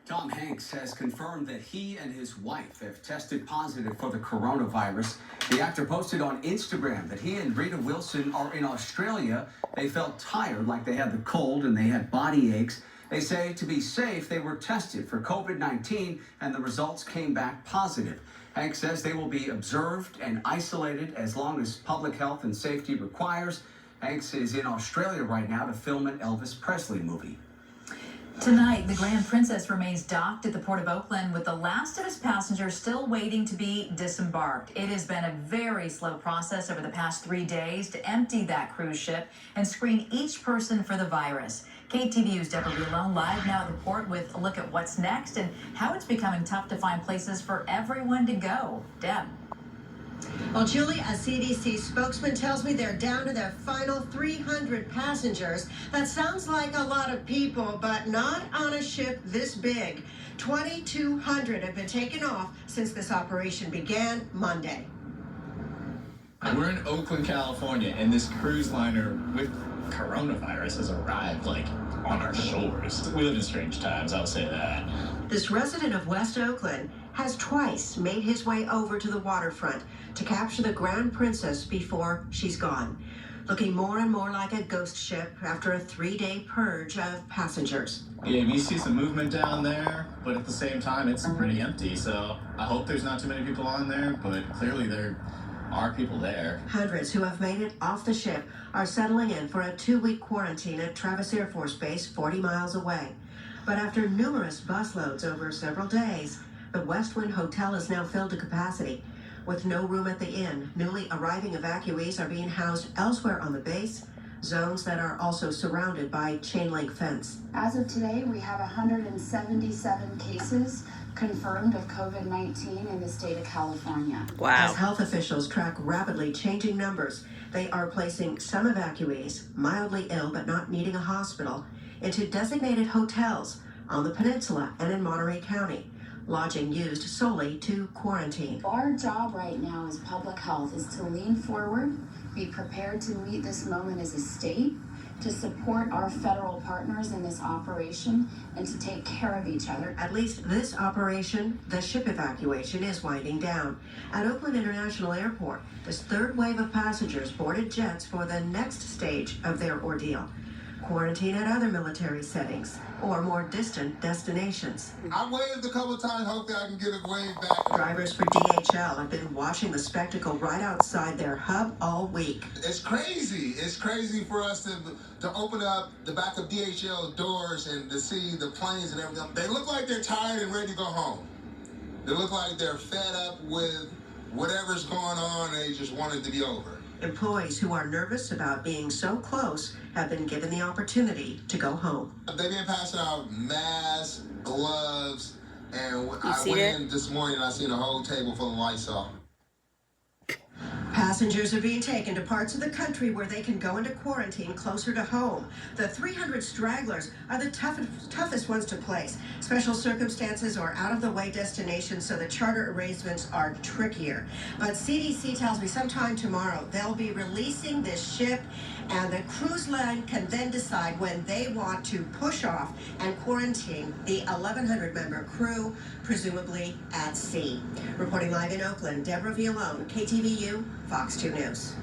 Tom Hanks has confirmed that he and his wife have tested positive for the coronavirus. The actor posted on Instagram that he and Rita Wilson are in Australia. They felt tired, like they had the cold, and they had body aches. They say to be safe, they were tested for COVID-19, and the results came back positive. Hanks says they will be observed and isolated as long as public health and safety requires. Hanks is in Australia right now to film an Elvis Presley movie. Tonight, the Grand Princess remains docked at the Port of Oakland with the last of his passengers still waiting to be disembarked. It has been a very slow process over the past 3 days to empty that cruise ship and screen each person for the virus. KTVU's Deborah Villone live now at the port with a look at what's next and how it's becoming tough to find places for everyone to go. Deb. Well, Julie, a CDC spokesman tells me they're down to their final 300 passengers. That sounds like a lot of people, but not on a ship this big. 2,200 have been taken off since this operation began Monday. We're in Oakland, California, and this cruise liner with coronavirus has arrived, on our shores. We live in strange times, I'll say that. This resident of West Oakland has twice made his way over to the waterfront to capture the Grand Princess before she's gone, looking more and more like a ghost ship after a 3-day purge of passengers. Yeah, you see some movement down there, but at the same time, it's pretty empty, so I hope there's not too many people on there, but clearly there are people there. Hundreds who have made it off the ship are settling in for a 2-week quarantine at Travis Air Force Base, 40 miles away. But after numerous busloads over several days, the Westwind Hotel is now filled to capacity. With no room at the inn, newly arriving evacuees are being housed elsewhere on the base, zones that are also surrounded by chain link fence. As of today, we have 177 cases confirmed of COVID-19 in the state of California. Wow. As health officials track rapidly changing numbers, they are placing some evacuees, mildly ill but not needing a hospital, into designated hotels on the peninsula and in Monterey County. Lodging used solely to quarantine. Our job right now as public health is to lean forward, be prepared to meet this moment as a state, to support our federal partners in this operation, and to take care of each other. At least this operation, the ship evacuation, is winding down. At Oakland International Airport, this third wave of passengers boarded jets for the next stage of their ordeal. Quarantine at other military settings or more distant destinations. I waved a couple of times, hopefully I can get a wave back. Drivers for DHL have been watching the spectacle right outside their hub all week. It's crazy. It's crazy for us to open up the back of DHL doors and to see the planes and everything. They look like they're tired and ready to go home. They look like they're fed up with whatever's going on and they just want it to be over. Employees who are nervous about being so close have been given the opportunity to go home. They've been passing out masks, gloves, and I went in this morning and I seen a whole table full of Lysol. Passengers are being taken to parts of the country where they can go into quarantine closer to home. The 300 stragglers are the toughest ones to place. Special circumstances or out-of-the-way destinations, so the charter arrangements are trickier. But CDC tells me sometime tomorrow they'll be releasing this ship, and the cruise line can then decide when they want to push off and quarantine the 1,100-member crew, presumably at sea. Reporting live in Oakland, Deborah Villone, KTVU, Fox 2 News.